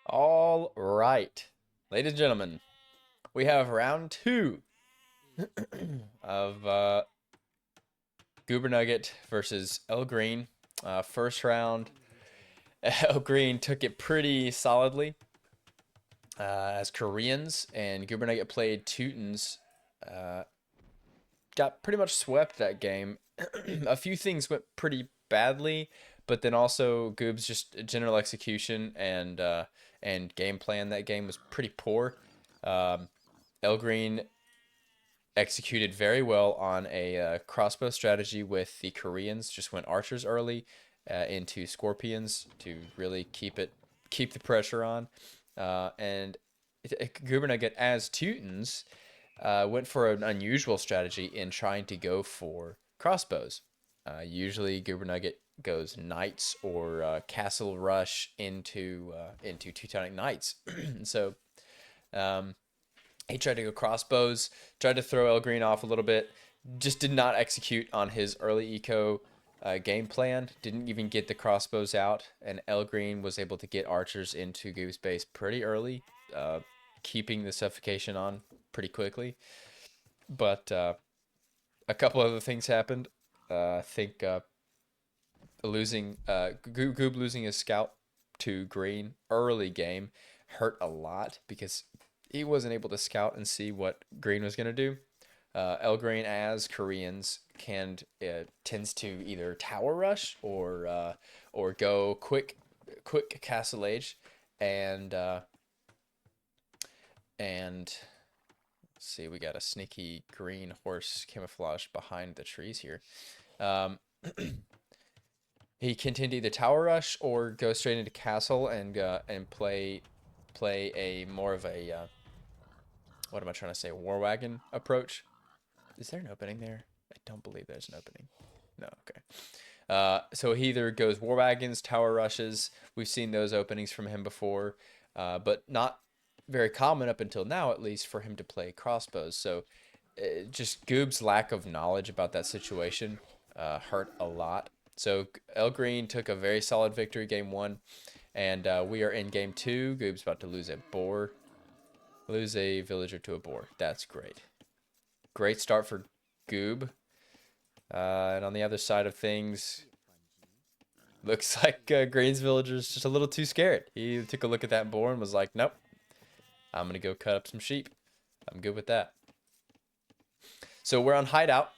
All right, ladies and gentlemen, we have round two of Goobernugget versus Lgreen. First round, Lgreen took it pretty solidly as Koreans, and Goobernugget played Teutons. Uh, got pretty much swept that game. A few things went pretty badly, but then also Goob's just general execution and game plan that game was pretty poor. Um, Elgreen executed very well on a crossbow strategy with the Koreans. Just went archers early into scorpions to really keep the pressure on, and Goobernugget as Teutons went for an unusual strategy in trying to go for crossbows. Usually, Goobernugget goes knights or castle rush into Teutonic knights. So um, he tried to go crossbows, tried to throw Lgreen off a little bit, just did not execute on his early eco game plan. Didn't even get the crossbows out, and Lgreen was able to get archers into Goob's base pretty early, keeping the suffocation on pretty quickly. But a couple other things happened. I think Goob losing his scout to Green early game hurt a lot because he wasn't able to scout and see what Green was going to do. Green as Koreans can tends to either tower rush or go quick castle age and and let's see, we got a sneaky green horse camouflage behind the trees here. Um, he can tend to either tower rush or go straight into castle and play a more of a what am I trying to say, war wagon approach. Is there an opening there? I don't believe there's an opening. No, okay. So he either goes war wagons, tower rushes. We've seen those openings from him before, but not very common up until now, at least, for him to play crossbows. So just Goob's lack of knowledge about that situation hurt a lot. So Green took a very solid victory game one, and we are in game two. Goob's about to lose a villager to a boar. That's great. Great start for Goob. And on the other side of things, looks like Green's villager's just a little too scared. He took a look at that boar and was like, nope, I'm going to go cut up some sheep. I'm good with that. So we're on hideout.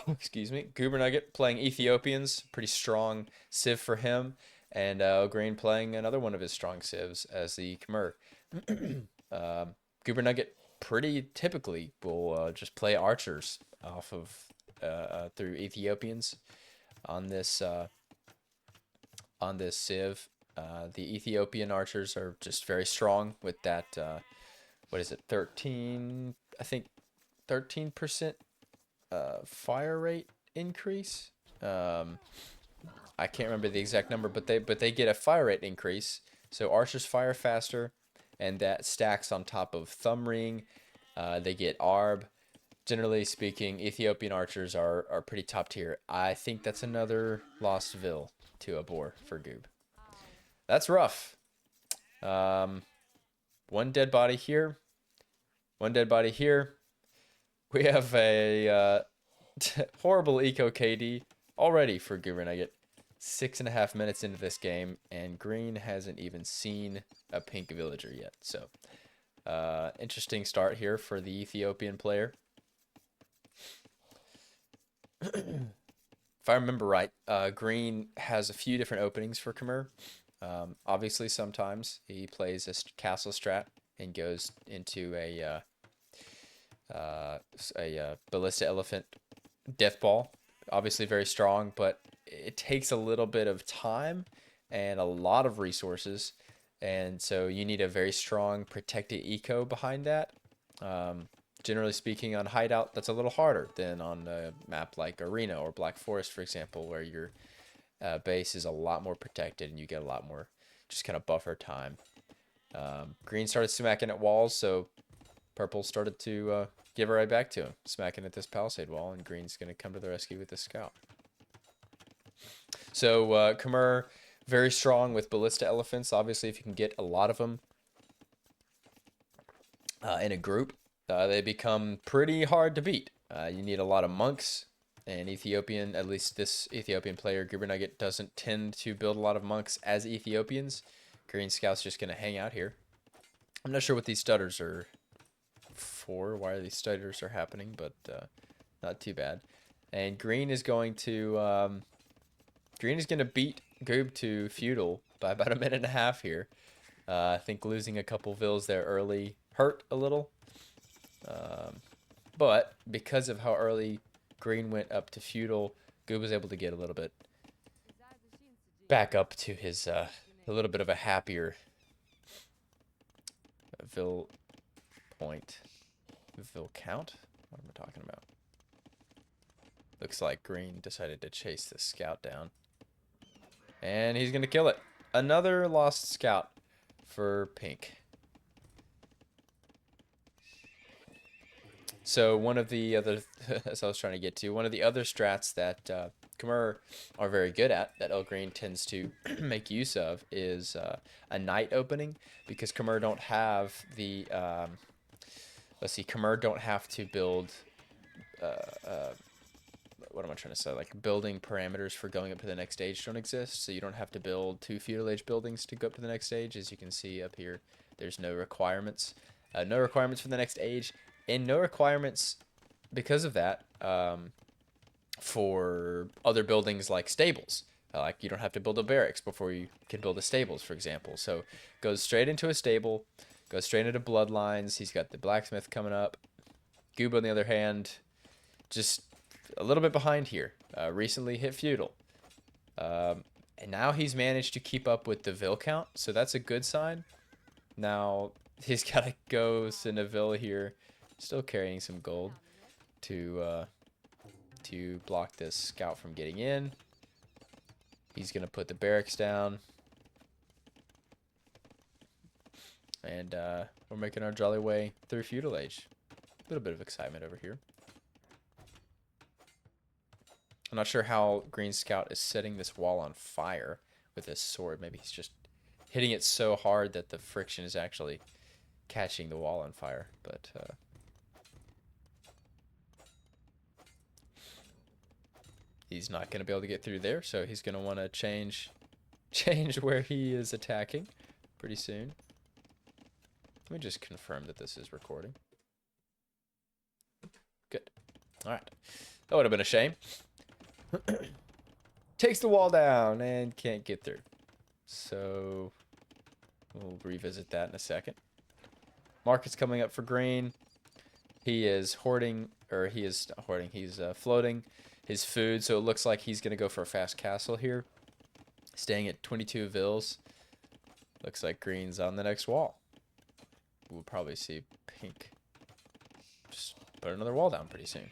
Excuse me. Goobernugget playing Ethiopians. Pretty strong civ for him. And Green playing another one of his strong civs as the Khmer. Goobernugget pretty typically will just play archers off of through Ethiopians on this civ. The Ethiopian archers are just very strong with that. What is it? 13. I think 13% fire rate increase. I can't remember the exact number, but they get a fire rate increase. So archers fire faster, and that stacks on top of thumb ring. They get arb. Generally speaking, Ethiopian archers are pretty top tier. I think that's another lost vill to a boar for Goob. That's rough. One dead body here. One dead body here. We have a horrible eco KD already for Goobernugget. 6.5 minutes into this game, and Green hasn't even seen a pink villager yet. So, interesting start here for the Ethiopian player. If I remember right, Green has a few different openings for Khmer. Obviously, sometimes he plays a castle strat and goes into a ballista elephant death ball. Obviously, very strong, but it takes a little bit of time and a lot of resources, and so you need a very strong protected eco behind that. Generally speaking, on hideout, that's a little harder than on a map like Arena or Black Forest, for example, where your base is a lot more protected and you get a lot more just kind of buffer time. Green started smacking at walls, so Purple started to give it right back to him, smacking at this palisade wall, and Green's going to come to the rescue with this scout. So Khmer Very strong with ballista elephants. Obviously, if you can get a lot of them in a group, they become pretty hard to beat. You need a lot of monks. And Ethiopian, at least this Ethiopian player, Goobernugget, doesn't tend to build a lot of monks as Ethiopians. Green Scout's just going to hang out here. I'm not sure what these stutters are for, why these stutters are happening, but not too bad. And Green is going to beat Goob to feudal by about a minute and a half here. I think losing a couple vills there early hurt a little. But because of how early Green went up to feudal, Goob was able to get a little bit back up to his a little bit of a happier vill point. Vill count? What am I talking about? Looks like Green decided to chase the scout down. And he's going to kill it. Another lost scout for pink. So one of the other, as I was trying to get to, one of the other strats that Khmer are very good at, that Lgreen tends to make use of, is a night opening, because Khmer don't have the, let's see, Khmer don't have to build, what am I trying to say, like building parameters for going up to the next stage don't exist, so you don't have to build 2 feudal age buildings to go up to the next stage. As you can see up here, there's no requirements. No requirements for the next age, and no requirements because of that for other buildings like stables. Like you don't have to build a barracks before you can build a stables, for example. So goes straight into a stable, goes straight into bloodlines. He's got the blacksmith coming up. Goob, on the other hand, just a little bit behind here. Recently hit feudal. And now he's managed to keep up with the vill count, so that's a good sign. Now he's got to go Cineville here, still carrying some gold to block this scout from getting in. He's going to put the barracks down. And we're making our jolly way through feudal age. A little bit of excitement over here. I'm not sure how Green Scout is setting this wall on fire with his sword. Maybe he's just hitting it so hard that the friction is actually catching the wall on fire. But he's not going to be able to get through there, so he's going to want to change where he is attacking pretty soon. Let me just confirm that this is recording. Good. All right. That would have been a shame. Takes the wall down and can't get through. So we'll revisit that in a second. Market's coming up for Green. He is hoarding, or he is not hoarding, he's floating his food. So it looks like he's going to go for a fast castle here. Staying at 22 vills. Looks like Green's on the next wall. We'll probably see pink just put another wall down pretty soon.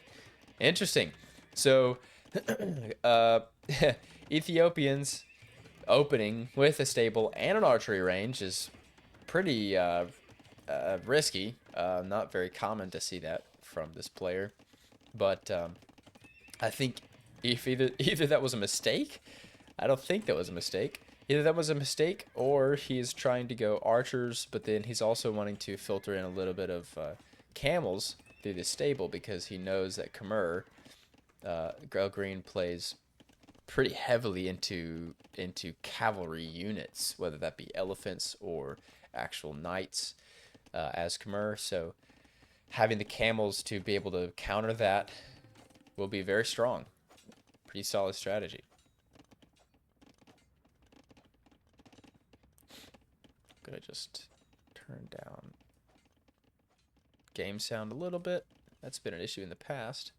Interesting. So Ethiopians opening with a stable and an archery range is pretty risky. Not very common to see that from this player, but I think if either that was a mistake. I don't think that was a mistake. Either that was a mistake, or he is trying to go archers, but then he's also wanting to filter in a little bit of camels through the stable, because he knows that Khmer, Lgreen plays pretty heavily into cavalry units, whether that be elephants or actual knights, as Khmer. So having the camels to be able to counter that will be very strong. Pretty solid strategy. I'm gonna just turn down game sound a little bit. That's been an issue in the past.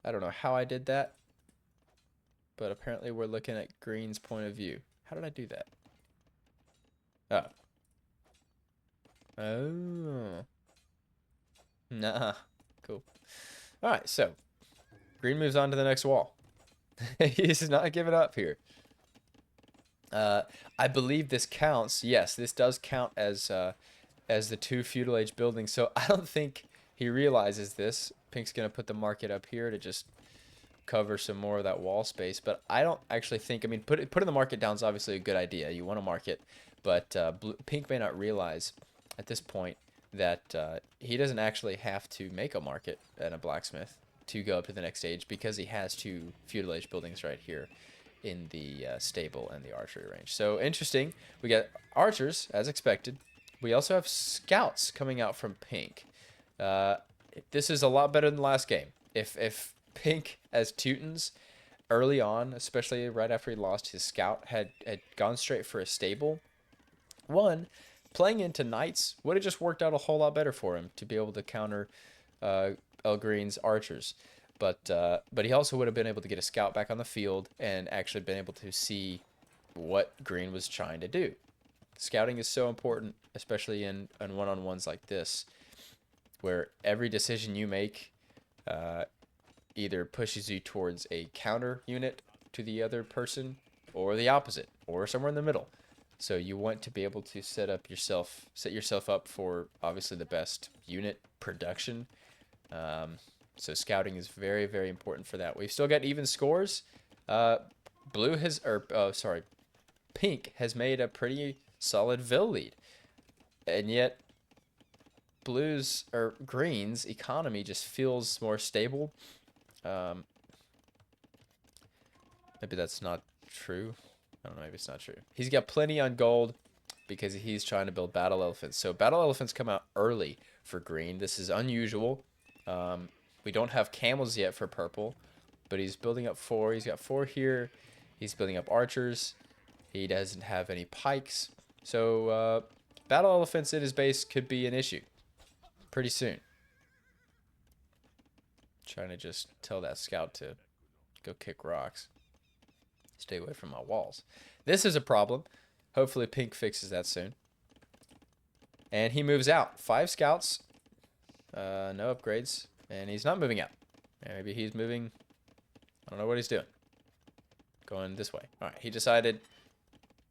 I don't know how I did that, but apparently we're looking at Green's point of view. How did I do that? Oh. Nah. Cool. Alright, so Green moves on to the next wall. He's not giving up here. I believe this counts. Yes, this does count as the 2 feudal age buildings. So I don't think he realizes this. Pink's gonna put the market up here to just cover some more of that wall space. But I don't actually think, I mean, putting the market down is obviously a good idea. You want to market, but Pink may not realize at this point that he doesn't actually have to make a market at a blacksmith to go up to the next stage, because he has two feudal age buildings right here in the stable and the archery range. So interesting. We got archers as expected. We also have scouts coming out from Pink. This is a lot better than the last game. If Pink as Teutons early on, especially right after he lost his scout, had gone straight for a stable, playing into knights would have just worked out a whole lot better for him to be able to counter Lgreen's archers. But he also would have been able to get a scout back on the field and actually been able to see what Green was trying to do. Scouting is so important, especially in one-on-ones like this, where every decision you make either pushes you towards a counter unit to the other person, or the opposite, or somewhere in the middle. So you want to be able to set yourself up for obviously the best unit production. So scouting is very, very important for that. We've still got even scores. Pink has made a pretty solid Vil lead, and yet Green's economy just feels more stable. Maybe that's not true. I don't know, maybe it's not true. He's got plenty on gold because he's trying to build battle elephants. So battle elephants come out early for Green. This is unusual. We don't have camels yet for purple, but he's building up 4. He's got 4 here. He's building up archers. He doesn't have any pikes. So battle elephants in his base could be an issue pretty soon. Trying to just tell that scout to go kick rocks. Stay away from my walls. This is a problem. Hopefully Pink fixes that soon. And he moves out. 5 scouts. No upgrades. And he's not moving out. Maybe he's moving. I don't know what he's doing. Going this way. All right. He decided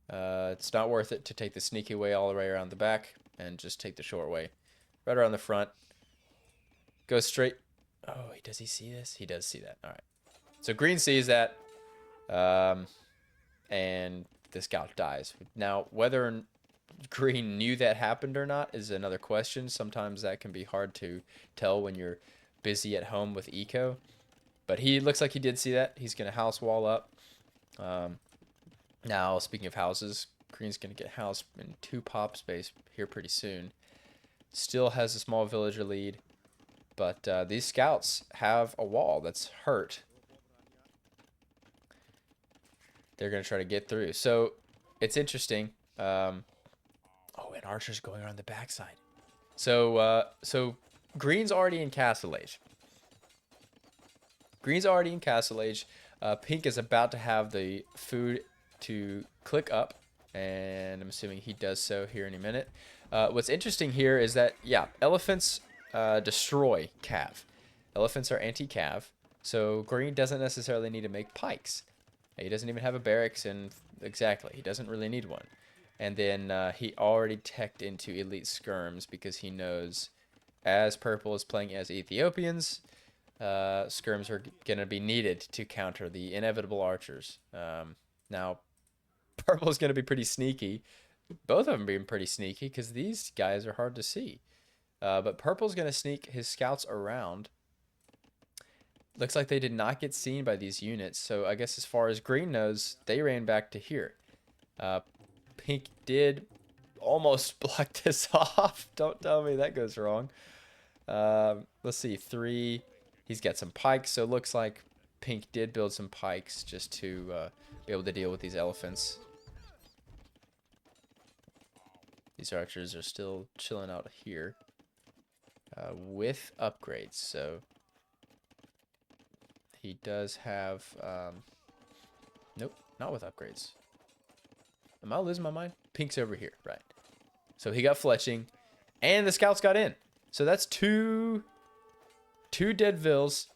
it's not worth it to take the sneaky way all the way around the back and just take the short way right around the front. Go straight. Oh, does he see this? He does see that. All right. So Green sees that. And the scout dies. Now, whether Green knew that happened or not is another question. Sometimes that can be hard to tell when you're busy at home with eco. But he looks like he did see that. He's going to house wall up. Now, speaking of houses, Green's going to get housed in 2 pop space here pretty soon. Still has a small villager lead. But these scouts have a wall that's hurt. They're going to try to get through. So it's interesting. Oh, and Archer's going around the backside. So Green's already in Castle Age. Pink is about to have the food to click up, and I'm assuming he does so here in a minute. What's interesting here is that, yeah, elephants destroy cav. Elephants are anti-cav, so Green doesn't necessarily need to make pikes. He doesn't even have a barracks, and exactly, he doesn't really need one. And then he already teched into elite skirms because he knows, as purple is playing as Ethiopians, skirms are going to be needed to counter the inevitable archers. Now, purple is going to be pretty sneaky. Both of them being pretty sneaky because these guys are hard to see. But purple's going to sneak his scouts around. Looks like they did not get seen by these units. So I guess as far as Green knows, they ran back to here. Pink did almost block this off. Don't tell me that goes wrong. Let's see. 3. He's got some pikes. So it looks like Pink did build some pikes just to be able to deal with these elephants. These archers are still chilling out here with upgrades. So he does have... nope, not with upgrades. Am I losing my mind? Pink's over here, right. So he got fletching, and the scouts got in. So that's two dead Vils.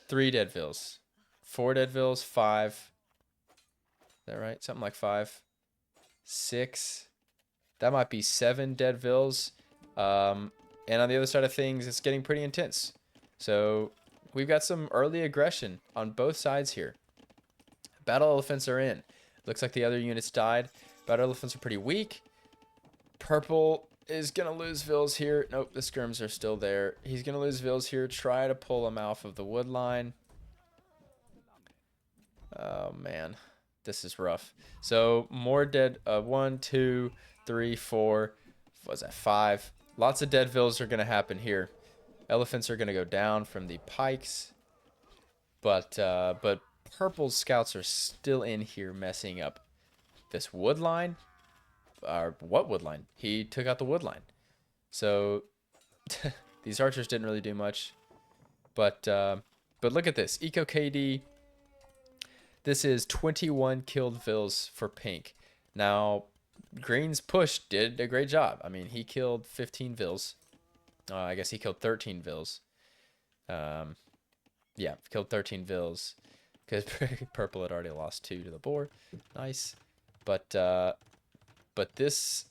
3 dead Vils. 4 dead Vils, 5. Is that right? Something like 5. 6. That might be 7 dead Vils. And on the other side of things, it's getting pretty intense. So we've got some early aggression on both sides here. Battle elephants are in. Looks like the other units died. Battle elephants are pretty weak. Purple is going to lose vills here. Nope, the skirms are still there. He's going to lose vills here. Try to pull them off of the wood line. Oh, man. This is rough. So, more dead. 1, 2, 3, 4. What was that? 5. Lots of dead vills are going to happen here. Elephants are going to go down from the pikes. But purple scouts are still in here messing up this wood line. What wood line? He took out the wood line. So these archers didn't really do much. But look at this. Eco KD. This is 21 killed vills for pink. Now, green's push did a great job. I mean, he killed 15 vills. I guess he killed 13 vills. Yeah, killed 13 vills. Because purple had already lost 2 to the boar. Nice. But this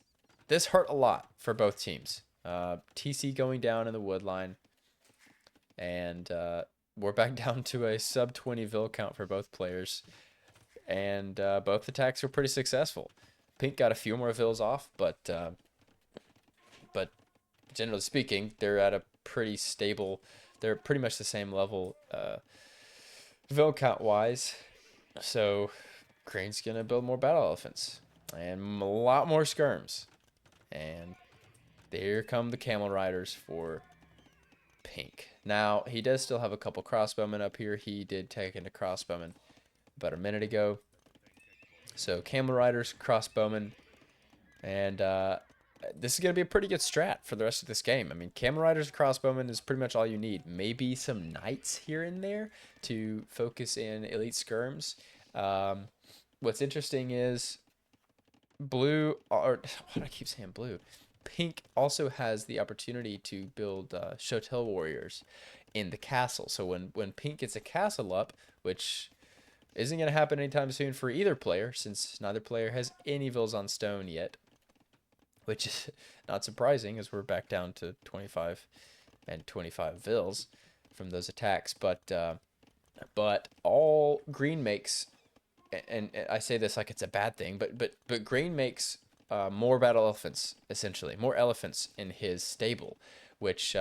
hurt a lot for both teams. TC going down in the wood line. And we're back down to a sub 20 vill count for both players. And both attacks were pretty successful. Pink got a few more vills off, but generally speaking, they're at a pretty stable, they're pretty much the same level vill count wise. So green's gonna build more battle elephants and a lot more skirms. And here come the camel riders for pink. Now, he does still have a couple crossbowmen up here. He did take into crossbowmen about a minute ago. So, camel riders, crossbowmen, and this is going to be a pretty good strat for the rest of this game. I mean, camel riders and crossbowmen is pretty much all you need. Maybe some knights here and there to focus in elite skirms. What's interesting is blue, or why do I keep saying blue? Pink also has the opportunity to build Shotel warriors in the castle. So when Pink gets a castle up, which isn't going to happen anytime soon for either player, since neither player has any vills on stone yet, which is not surprising as we're back down to 25 and 25 vills from those attacks. But all green makes, and I say this like it's a bad thing, but green makes more battle elephants, essentially more elephants in his stable, which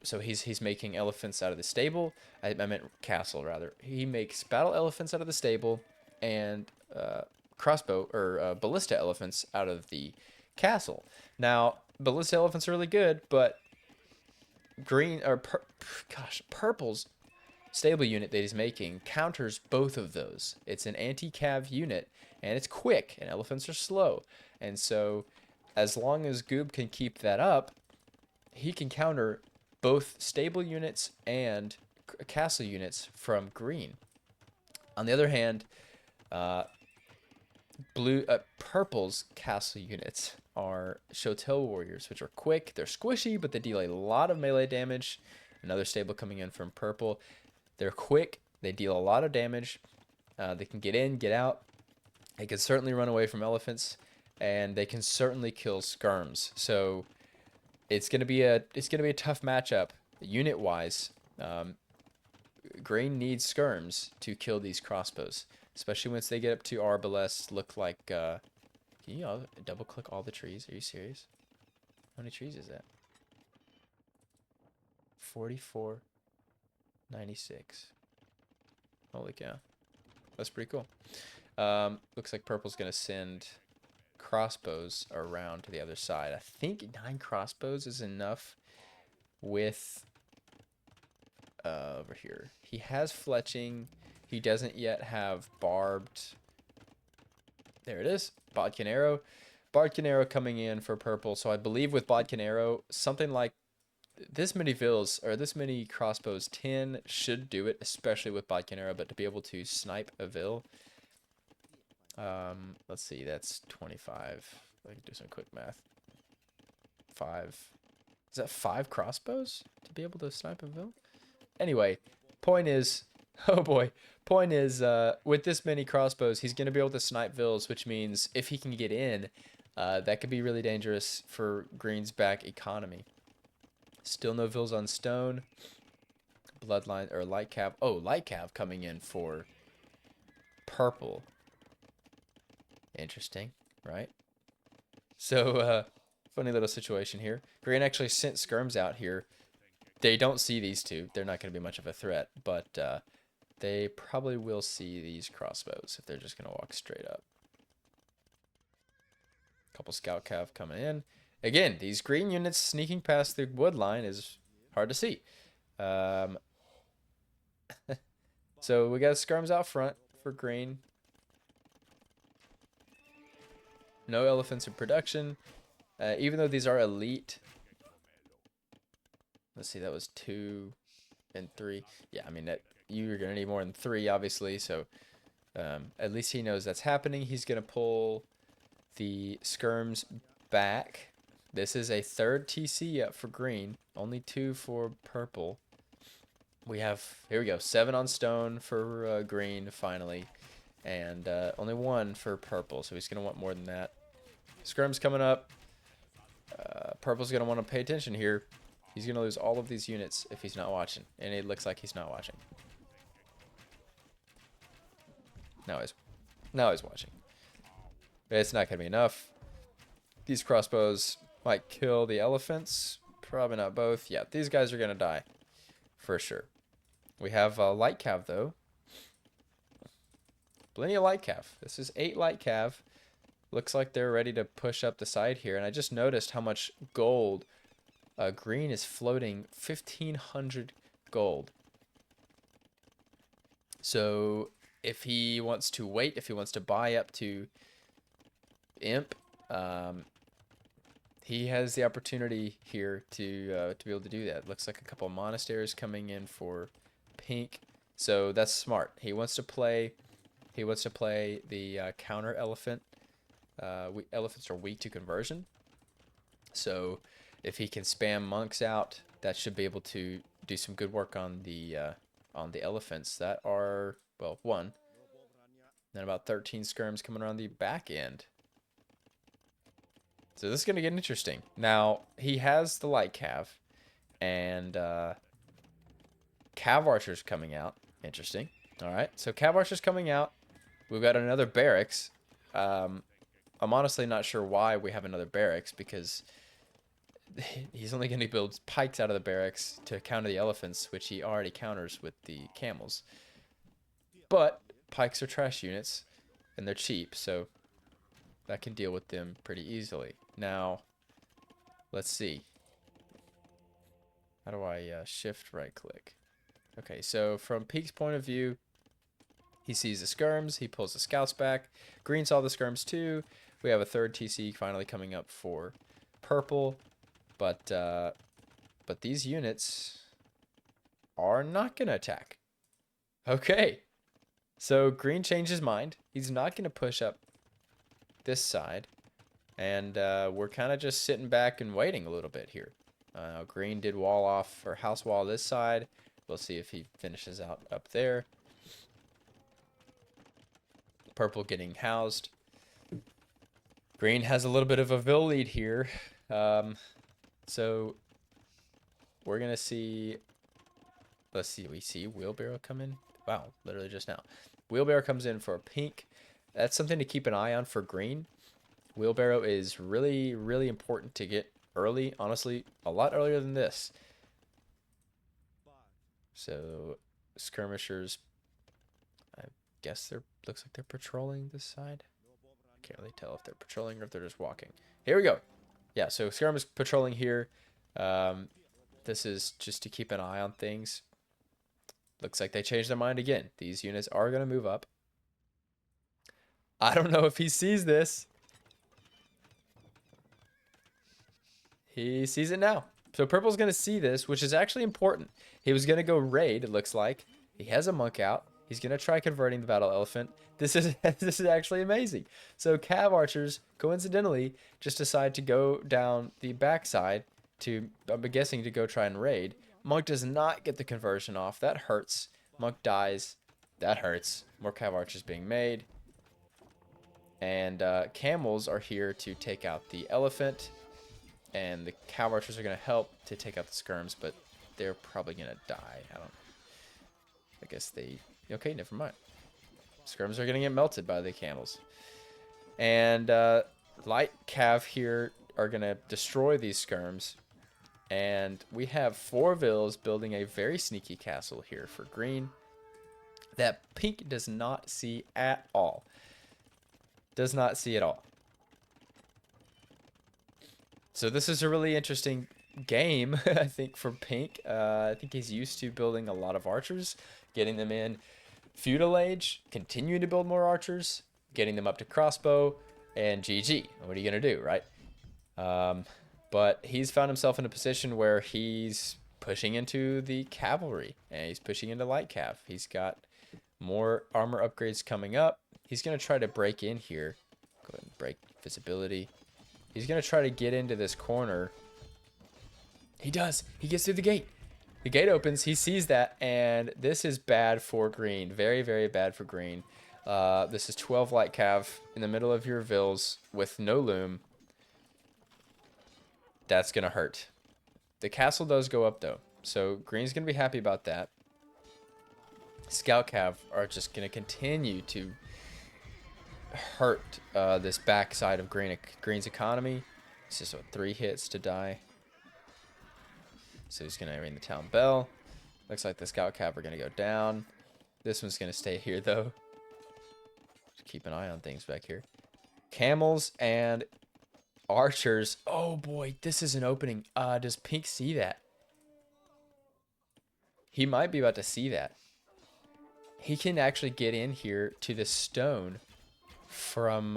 so he's making elephants out of the stable. I meant castle rather. He makes battle elephants out of the stable and crossbow or ballista elephants out of the castle. Now ballista elephants are really good, but green or purple's stable unit that he's making counters both of those. It's an anti-cav unit and it's quick, and elephants are slow. And so as long as Goob can keep that up, he can counter both stable units and castle units from green. On the other hand, purple's castle units are Shotel warriors, which are quick. They're squishy, but they deal a lot of melee damage. Another stable coming in from purple. They're quick. They deal a lot of damage. They can get in, get out. They can certainly run away from elephants, and they can certainly kill skirms. So it's gonna be a tough matchup unit wise. Green needs skirms to kill these crossbows, especially once they get up to arbalest. Look like can you double click all the trees? Are you serious? How many trees is that? 44, 96. Holy cow, that's pretty cool. Looks like purple's gonna send crossbows around to the other side. I think 9 crossbows is enough with over here. He has fletching. He doesn't yet have barbed. There it is. Bodkin arrow. Bodkin arrow coming in for purple. So I believe with Bodkin arrow, something like this many vills or this many crossbows, 10 should do it, especially with Bodkin arrow. But to be able to snipe a vill, let's see, that's 25. I can do some quick math. 5. Is that 5 crossbows to be able to snipe a vill? Anyway, point is, oh boy, point is, with this many crossbows, he's going to be able to snipe vills, which means if he can get in, that could be really dangerous for green's back economy. Still no vills on stone, Bloodline or light cav. Oh, light cav coming in for purple. Interesting, right? So, funny little situation here. Green actually sent skirms out here. They don't see these two. They're not going to be much of a threat, but they probably will see these crossbows if they're just going to walk straight up. Couple scout cav coming in. Again, these green units sneaking past the wood line is hard to see. So we got skirms out front for green. No elephants in production. Even though these are elite. Let's see, that was 2 and 3. Yeah, I mean, that you're going to need more than 3, obviously. So at least he knows that's happening. He's going to pull the skirms back. This is a 3rd TC up for green. Only 2 for purple. We have, here we go, 7 on stone for green, finally. And only 1 for purple, so he's going to want more than that. Skirm's coming up. Purple's going to want to pay attention here. He's going to lose all of these units if he's not watching. And it looks like he's not watching. Now he's watching. It's not going to be enough. These crossbows might kill the elephants. Probably not both. Yeah, these guys are going to die. For sure. We have light cav, though. Plenty of light cav. This is 8 light cav. Looks like they're ready to push up the side here. And I just noticed how much gold green is floating. 1,500 gold. So if he wants to wait, if he wants to buy up to imp, he has the opportunity here to be able to do that. Looks like a couple of monasteries coming in for pink. So that's smart. He wants to play the counter elephant. Elephants are weak to conversion. So if he can spam monks out, that should be able to do some good work on the elephants that are, well, 1. Then about 13 skirms coming around the back end. So this is going to get interesting. Now, he has the light cav and cav archers coming out. Interesting. All right, so cav archers coming out. We've got another barracks. I'm honestly not sure why we have another barracks, because he's only going to build pikes out of the barracks to counter the elephants, which he already counters with the camels. But pikes are trash units, and they're cheap, so that can deal with them pretty easily. Now, let's see. How do I shift right click? Okay, so from Peak's point of view, he sees the skirms, he pulls the scouts back. Green saw the skirms too. We have a 3rd TC finally coming up for purple, but these units are not gonna attack. Okay, so green changed his mind. He's not gonna push up this side, and we're kind of just sitting back and waiting a little bit here. Green did wall off or house wall this side. We'll see if he finishes out up there. Purple getting housed. Green has a little bit of a Vil lead here. So we're going to see, let's see, we see wheelbarrow come in. Wow, literally just now. Wheelbarrow comes in for pink. That's something to keep an eye on for green. Wheelbarrow is really, really important to get early. Honestly, a lot earlier than this. So skirmishers, I guess looks like they're patrolling this side. I can't really tell if they're patrolling or if they're just walking. Here we go. Yeah, so skirmish patrolling here. This is just to keep an eye on things. Looks like they changed their mind again. These units are going to move up. I don't know if he sees this. He sees it now. So purple's going to see this, which is actually important. He was going to go raid, it looks like. He has a monk out. He's going to try converting the battle elephant. This is actually amazing. So cav archers, coincidentally, just decide to go down the backside to, I'm guessing, to go try and raid. Monk does not get the conversion off. That hurts. Monk dies. That hurts. More cav archers being made. And camels are here to take out the elephant. And the cav archers are going to help to take out the skirms, but they're probably going to die. I don't I guess they... Okay, never mind. Skirms are going to get melted by the camels. And light cav here are going to destroy these skirms. And we have 4 vills building a very sneaky castle here for green that pink does not see at all. Does not see at all. So this is a really interesting game, I think, for pink. I think he's used to building a lot of archers, getting them in feudal age, continuing to build more archers, getting them up to crossbow, and GG. What are you going to do, right? But he's found himself in a position where he's pushing into the cavalry, and he's pushing into light cav. He's got more armor upgrades coming up. He's going to try to break in here. Go ahead and break visibility. He's going to try to get into this corner. He does. He gets through the gate. The gate opens. He sees that, and this is bad for green. Very, very bad for green. This is 12 light cav in the middle of your vills with no loom. That's going to hurt. The castle does go up, though. So green's going to be happy about that. Scout cav are just going to continue to hurt this backside of green's economy. It's just 3 hits to die. So he's going to ring the town bell. Looks like the scout cav are going to go down. This one's going to stay here, though. Just keep an eye on things back here. Camels and archers. Oh, boy. This is an opening. Does pink see that? He might be about to see that. He can actually get in here to the stone from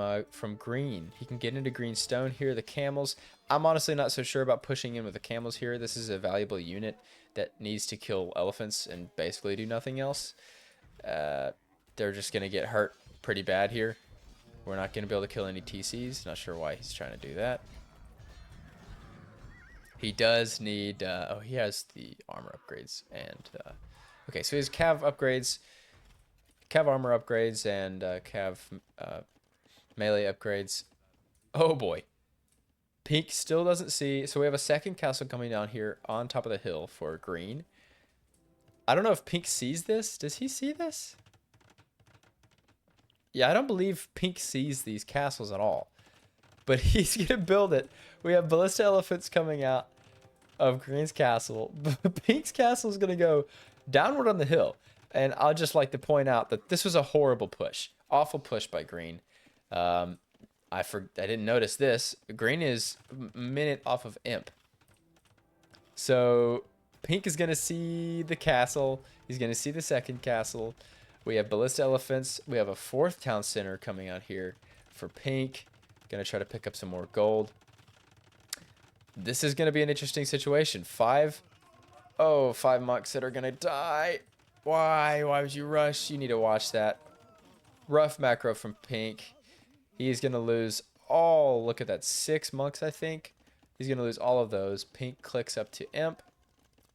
green. He can get into green stone here. The camels. I'm honestly not so sure about pushing in with the camels here. This is a valuable unit that needs to kill elephants and basically do nothing else. They're just going to get hurt pretty bad here. We're not going to be able to kill any TCs. Not sure why he's trying to do that. He does need... oh, he has the armor upgrades. And okay, so he has cav upgrades. Cav armor upgrades and cav melee upgrades. Oh, boy. Pink still doesn't see. So we have a second castle coming down here on top of the hill for green. I don't know if pink sees this. Does he see this? Yeah, I don't believe pink sees these castles at all. But he's going to build it. We have ballista elephants coming out of green's castle. Pink's castle is going to go downward on the hill. And I'd just like to point out that this was a horrible push. Awful push by green. I didn't notice this. Green is a minute off of imp. So pink is going to see the castle. He's going to see the second castle. We have ballista elephants. We have a 4th town center coming out here for pink. Going to try to pick up some more gold. This is going to be an interesting situation. 5 monks that are going to die. Why would you rush? You need to watch that. Rough macro from pink. He's going to lose all... Look at that. 6 monks, I think. He's going to lose all of those. Pink clicks up to imp.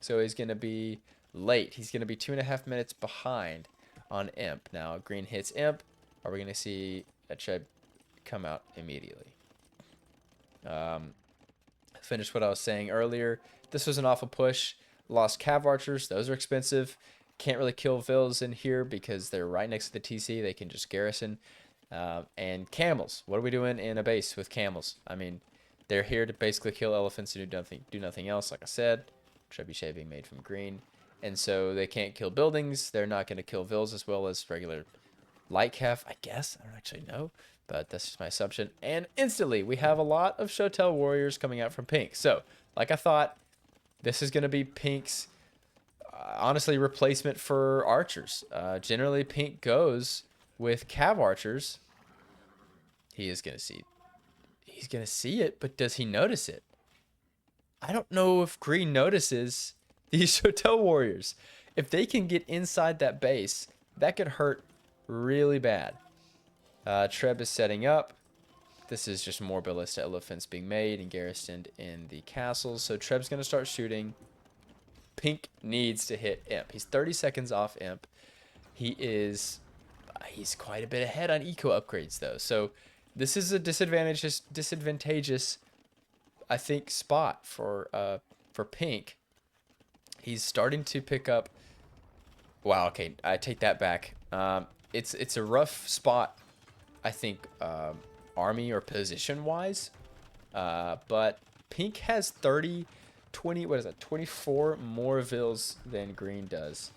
So he's going to be late. He's going to be 2.5 minutes behind on imp. Now, green hits imp. Are we going to see a Cheb come out immediately? Finish what I was saying earlier. This was an awful push. Lost cav archers. Those are expensive. Can't really kill vills in here because they're right next to the TC. They can just garrison. And camels. What are we doing in a base with camels? I mean, they're here to basically kill elephants and do nothing else, like I said. Trebuchet being made from green. And so they can't kill buildings. They're not going to kill vills as well as regular light cav, I guess. I don't actually know, but that's just my assumption. And instantly, we have a lot of Shotel warriors coming out from pink. So, like I thought, this is going to be pink's, honestly, replacement for archers. Generally, pink goes with cav archers. He is going to see. He's going to see it, but does he notice it? I don't know if green notices these Shotel warriors. If they can get inside that base, that could hurt really bad. Treb is setting up. This is just more ballista elephants being made and garrisoned in the castles. So Treb's going to start shooting. Pink needs to hit imp. He's 30 seconds off imp. He's quite a bit ahead on eco upgrades though. So this is a disadvantageous, I think, spot for pink. He's starting to pick up Wow, okay, I take that back. It's a rough spot, I think, army or position wise. But pink has 30, 20, what is that? 24 more vills than green does,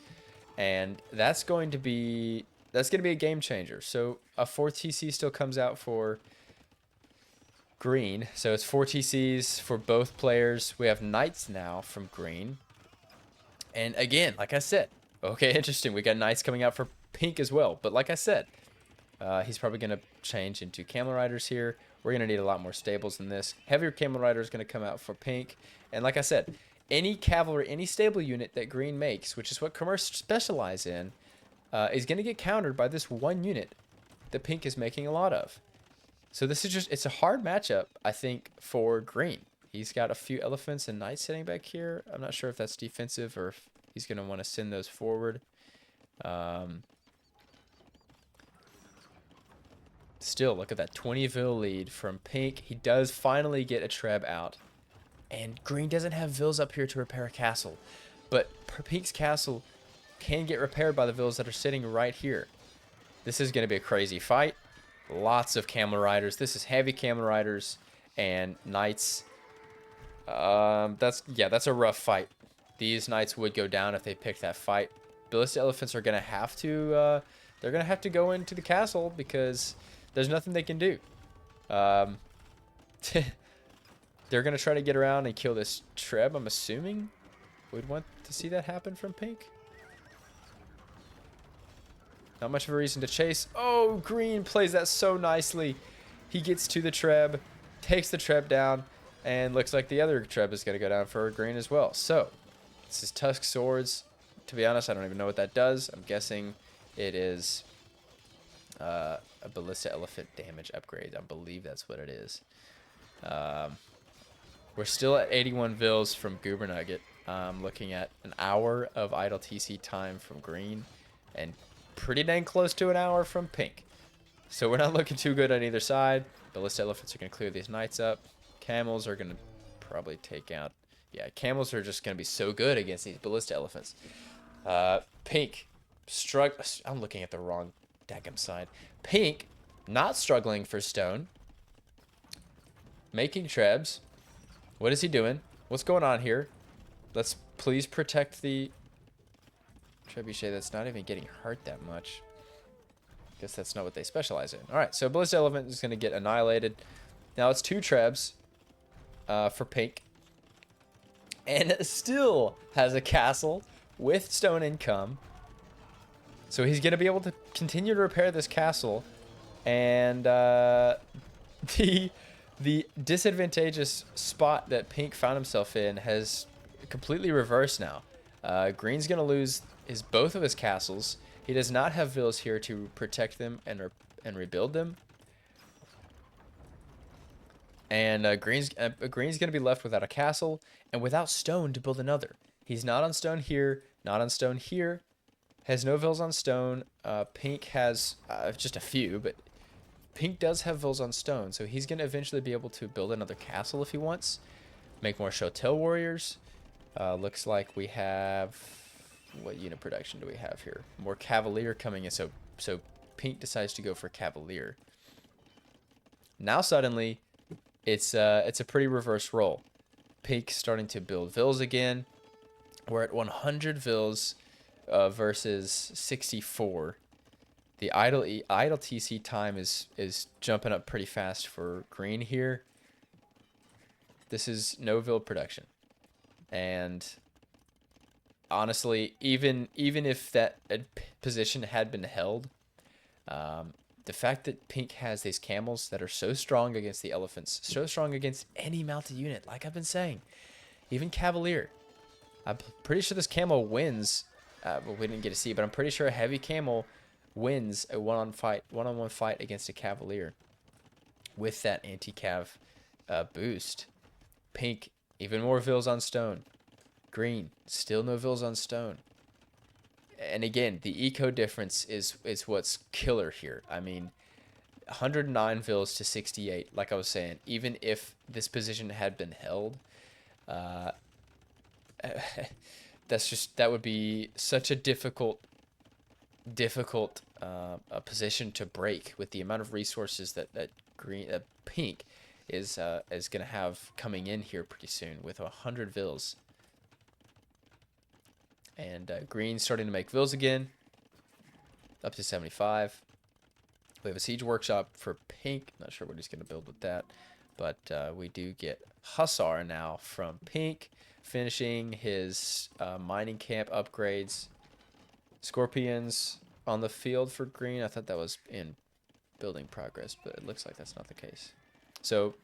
and that's going to be a game changer. So a 4 TC still comes out for green, so it's 4 TCs for both players. We have knights now from green. And again, like I said, okay, interesting. We got knights coming out for pink as well. But like I said, he's probably going to change into camel riders here. We're going to need a lot more stables than this. Heavier camel rider is going to come out for pink. And like I said, any cavalry, any stable unit that green makes, which is what commerce specialize in, is going to get countered by this one unit that pink is making a lot of. So this is just, it's a hard matchup, I think, for green. He's got a few elephants and knights sitting back here. I'm not sure if that's defensive or if he's going to want to send those forward. Still, look at that 20 lead from pink. He does finally get a treb out. And green doesn't have vills up here to repair a castle. But pink's castle can get repaired by the vills that are sitting right here. This is going to be a crazy fight. Lots of camel riders. This is heavy camel riders and knights. That's a rough fight. These knights would go down if they picked that fight. Ballistic elephants are going to have to, they're going to have to go into the castle because there's nothing they can do. They're going to try to get around and kill this treb, I'm assuming. We'd want to see that happen from pink. Not much of a reason to chase. Oh, green plays that so nicely. He gets to the treb, takes the treb down, and looks like the other treb is going to go down for green as well. So, this is Tusk Swords. To be honest, I don't even know what that does. I'm guessing it is a Ballista Elephant damage upgrade. I believe that's what it is. We're still at 81 vills from Goobernugget. Looking at an hour of idle TC time from green and pretty dang close to an hour from pink. So we're not looking too good on either side. Ballista elephants are going to clear these knights up. Camels are going to probably take out... Yeah, camels are just going to be so good against these ballista elephants. Pink, I'm looking at the wrong daggum side. Pink, not struggling for stone. Making trebs. What is he doing? What's going on here? Let's please protect the... trebuchet that's not even getting hurt that much. Guess that's not what they specialize in. Alright, so Ballista Elephant is going to get annihilated. Now it's 2 trebs for pink. And it still has a castle with stone income. So he's going to be able to continue to repair this castle. And the disadvantageous spot that pink found himself in has completely reversed now. Green's going to lose both of his castles. He does not have vills here to protect them and rebuild them. And Green's going to be left without a castle and without stone to build another. He's not on stone here, not on stone here. Has no vills on stone. Pink has just a few, but pink does have vills on stone. So he's going to eventually be able to build another castle if he wants. Make more Chotel warriors. Looks like we have... What unit production do we have here? More Cavalier coming in. So pink decides to go for Cavalier. Now suddenly, it's a pretty reverse roll. Pink starting to build vills again. We're at 100 vills versus 64. The idle TC time is jumping up pretty fast for green here. This is no vill production, and honestly, even if that position had been held, the fact that pink has these camels that are so strong against the elephants, so strong against any mounted unit, like I've been saying, even Cavalier. I'm pretty sure this camel wins. Well, we didn't get to see, but I'm pretty sure a heavy camel wins a one-on-one fight against a Cavalier with that anti-cav boost. Pink, even more vills on stone. Green, still no vills on stone. And again, the eco difference is what's killer here. I mean, 109 vills to 68, like I was saying. Even if this position had been held, that would be such a difficult difficult a position to break with the amount of resources that pink is going to have coming in here pretty soon with 100 vills. And green's starting to make vills again, up to 75. We have a siege workshop for pink. Not sure what he's going to build with that, but we do get hussar now from pink, finishing his mining camp upgrades. Scorpions on the field for green. I thought that was in building progress, but it looks like that's not the case. So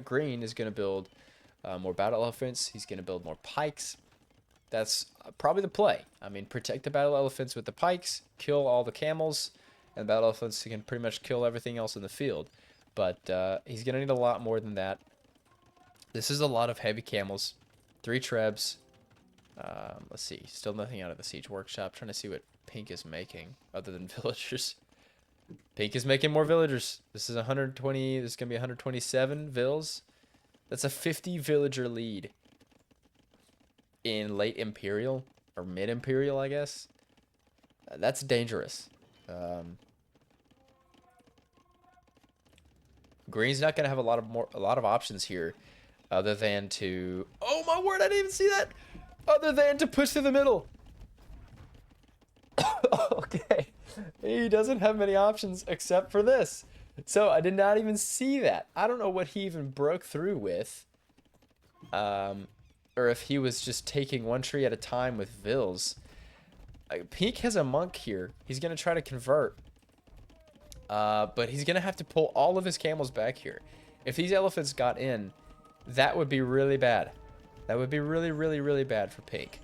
green is going to build more battle elephants. He's going to build more pikes. That's probably the play. I mean, protect the battle elephants with the pikes, kill all the camels, and the battle elephants can pretty much kill everything else in the field. But he's going to need a lot more than that. This is a lot of heavy camels. 3 trebs. Let's see. Still nothing out of the siege workshop. Trying to see what pink is making other than villagers. Pink is making more villagers. This is 120. This is going to be 127 vills. That's a 50 villager lead in late Imperial or mid Imperial, I guess. That's dangerous. Green's not going to have a lot of options here other than to, oh my word, I didn't even see that. Other than to push through the middle. Okay. He doesn't have many options except for this. So I did not even see that. I don't know what he even broke through with. Or if he was just taking one tree at a time with vills. Pink has a monk here. He's going to try to convert. But he's going to have to pull all of his camels back here. If these elephants got in, that would be really bad. That would be really, really, really bad for pink.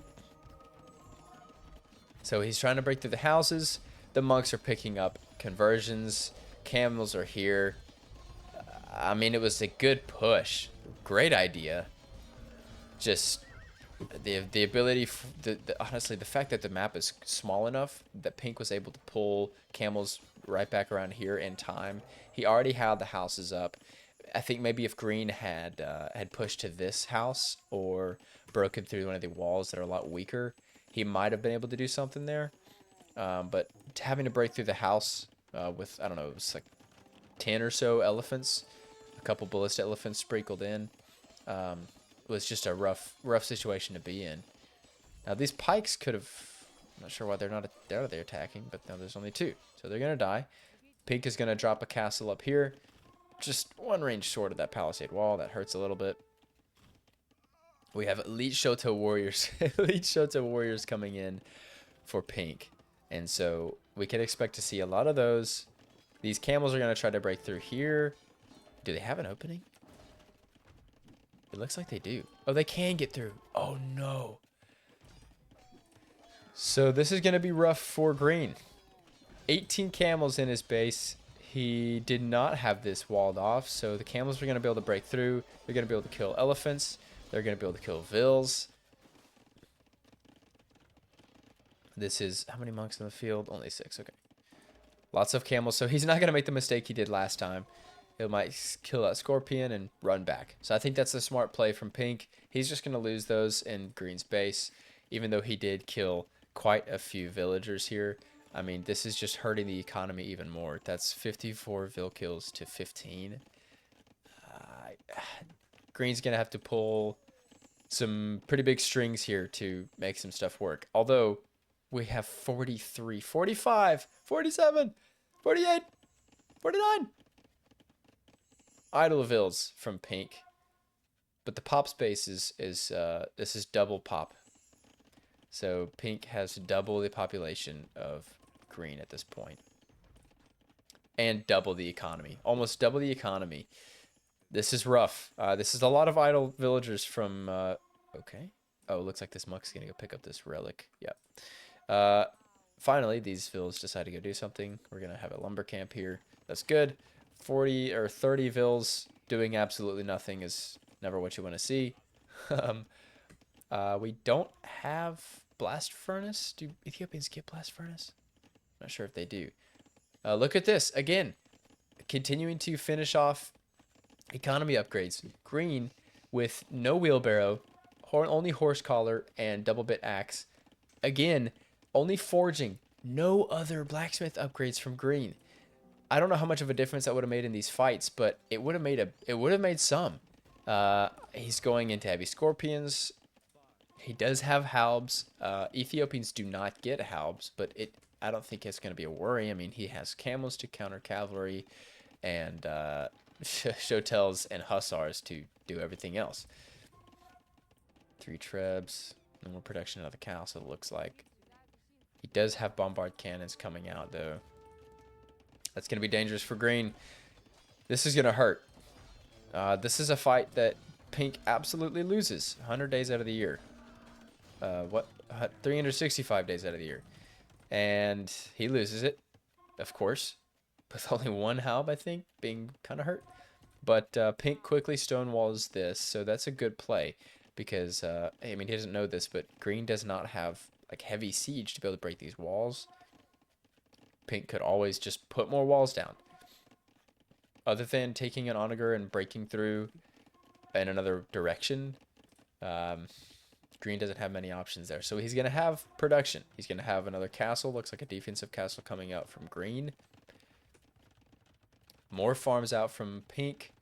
So he's trying to break through the houses. The monks are picking up conversions. Camels are here. I mean, it was a good push. Great idea. Just the ability, honestly, the fact that the map is small enough that pink was able to pull camels right back around here in time. He already had the houses up. I think maybe if green had pushed to this house or broken through one of the walls that are a lot weaker, he might have been able to do something there. But having to break through the house with, I don't know, it was like 10 or so elephants, a couple ballista elephants sprinkled in, was just a rough situation to be in. Now these pikes could have, I'm not sure why they're attacking, but no, there's only 2, so they're gonna die. Pink is gonna drop a castle up here, just one range short of that palisade wall. That hurts a little bit. We have elite Shoto warriors, elite Shoto warriors coming in for pink, and so we can expect to see a lot of those. These camels are gonna try to break through here. Do they have an opening? It looks like they do. Oh, they can get through. Oh, no. So this is going to be rough for green. 18 camels in his base. He did not have this walled off, so the camels are going to be able to break through. They're going to be able to kill elephants. They're going to be able to kill vills. This is, how many monks in the field? Only 6, okay. Lots of camels, so he's not going to make the mistake he did last time. He might kill that scorpion and run back. So I think that's a smart play from pink. He's just going to lose those in green's base, even though he did kill quite a few villagers here. I mean, this is just hurting the economy even more. That's 54 vill kills to 15. Green's going to have to pull some pretty big strings here to make some stuff work. Although we have 43, 45, 47, 48, 49. Idle vills from pink, but the pop space is this is double pop, so pink has double the population of green at this point, and double the economy, almost double the economy. This is rough. This is a lot of idle villagers from. Okay. Oh, it looks like this monk's gonna go pick up this relic. Yep. Finally, these vills decide to go do something. We're gonna have a lumber camp here. That's good. 40 or 30 vills doing absolutely nothing is never what you want to see. We don't have blast furnace. Do Ethiopians get blast furnace? Not sure if they do. Look at this again, continuing to finish off economy upgrades. Green with no wheelbarrow, only horse collar and double bit axe. Again, only forging. No other blacksmith upgrades from green. I don't know how much of a difference that would have made in these fights, but it would have made some. He's going into heavy scorpions. He does have halbs. Ethiopians do not get halbs, but I don't think it's going to be a worry. I mean, he has camels to counter cavalry, and shotels and hussars to do everything else. 3 trebs. No more production out of the castle, it looks like. He does have bombard cannons coming out, though. That's going to be dangerous for green. This is going to hurt. This is a fight that pink absolutely loses 100 days out of the year. 365 days out of the year. And he loses it, of course, with only 1 halb, I think, being kind of hurt. But pink quickly stonewalls this, so that's a good play. Because, I mean, he doesn't know this, but green does not have like heavy siege to be able to break these walls. Pink could always just put more walls down. Other than taking an onager and breaking through in another direction, green doesn't have many options there. So he's going to have production. He's going to have another castle. Looks like a defensive castle coming out from green. More farms out from pink.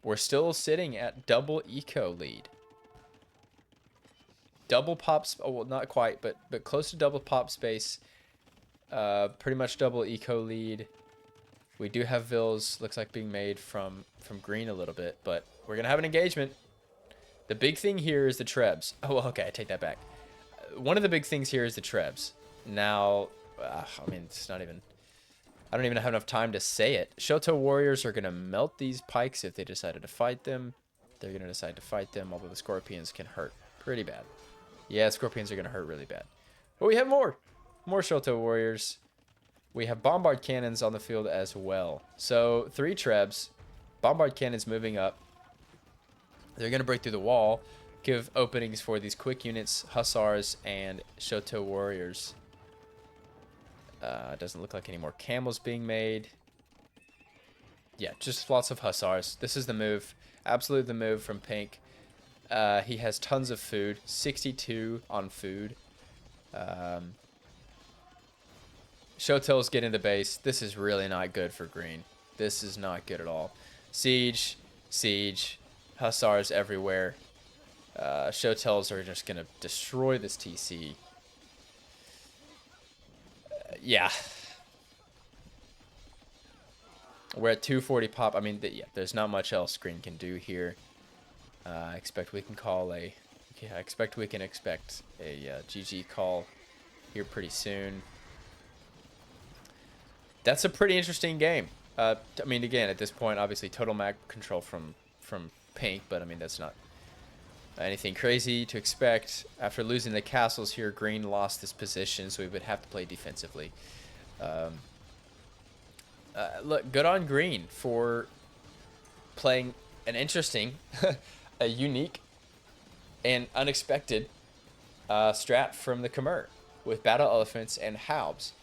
We're still sitting at double eco lead. Double pops, oh, well, not quite, but close to double pop space. Pretty much double eco lead. We do have vills, looks like being made from green a little bit, but we're going to have an engagement. The big thing here is the trebs. Oh, well, okay, I take that back. One of the big things here is the trebs. Now, I mean, it's not even... I don't even have enough time to say it. Shoto warriors are going to melt these pikes if they decided to fight them. They're going to decide to fight them, although the scorpions can hurt pretty bad. Yeah, scorpions are going to hurt really bad. But we have more. More Shoto warriors. We have bombard cannons on the field as well. So 3 trebs. Bombard cannons moving up. They're going to break through the wall. Give openings for these quick units, hussars, and Shoto warriors. Doesn't look like any more camels being made. Yeah, just lots of hussars. This is the move. Absolutely the move from pink. He has tons of food. 62 on food. Shotel's getting the base. This is really not good for green. This is not good at all. Siege. Siege. Hussars everywhere. Shotels are just going to destroy this TC. Yeah. We're at 240 pop. I mean, yeah, there's not much else green can do here. I expect we can call a... Yeah, I expect we can expect a GG call here pretty soon. That's a pretty interesting game. I mean, again, at this point, obviously, total map control from pink, but I mean, that's not anything crazy to expect. After losing the castles here, green lost this position, so we would have to play defensively. Look, good on green for playing an interesting, a unique, and unexpected strat from the Khmer with battle elephants and halbs.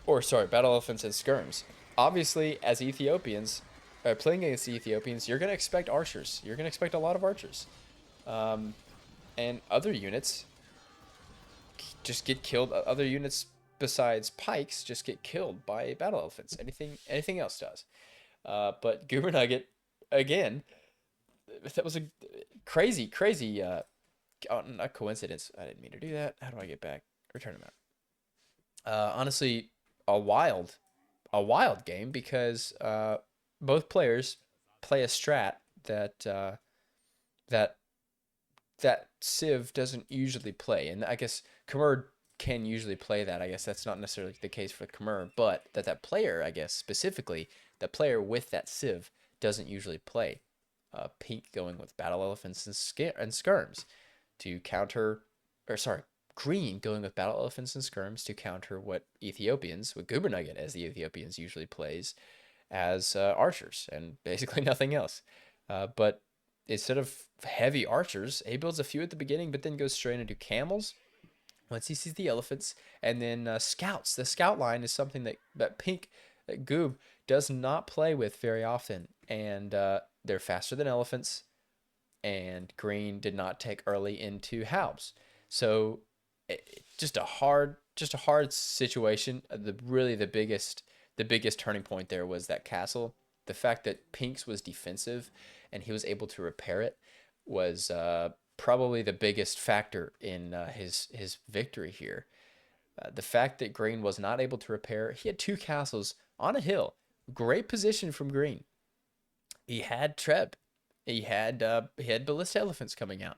Or, sorry, battle elephants and skirms. Obviously, as Ethiopians, playing against the Ethiopians, you're going to expect archers. You're going to expect a lot of archers. And other units just get killed. Other units besides pikes just get killed by battle elephants. Anything else does. But Goobernugget, again, that was a crazy, not coincidence. I didn't mean to do that. How do I get back? Return him out. Honestly, a wild game because both players play a strat that Civ doesn't usually play, and I guess Khmer can usually play that. I guess that's not necessarily the case for Khmer, but that player, I guess specifically, the player with that Civ doesn't usually play. Pink going with battle elephants and skirms to counter, or sorry, green going with battle elephants and skirms to counter what Goobernugget as the Ethiopians usually plays as archers and basically nothing else. But instead of heavy archers, he builds a few at the beginning, but then goes straight into camels once he sees the elephants, and then scouts. The scout line is something that pink, that Goob does not play with very often, and they're faster than elephants, and green did not take early into halbs. So just a hard situation. The biggest turning point there was that castle. The fact that Pink's was defensive and he was able to repair it was probably the biggest factor in his victory here. The fact that Green was not able to repair, he had two castles on a hill. Great position from Green. He had Treb. He had ballista elephants coming out.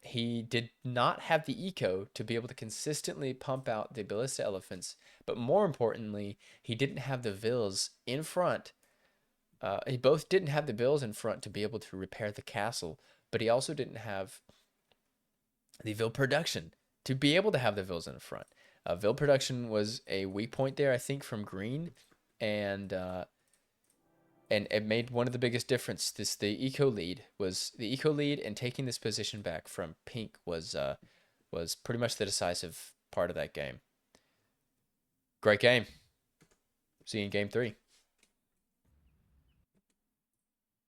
He did not have the eco to be able to consistently pump out the ballista elephants, but more importantly, he didn't have the vills in front. He both didn't have the vills in front to be able to repair the castle, but he also didn't have the vill production to be able to have the vills in front. Vill production was a weak point there, I think, from Green, and it made one of the biggest difference. The eco lead, and taking this position back from Pink was pretty much the decisive part of that game. Great game. See you in game 3.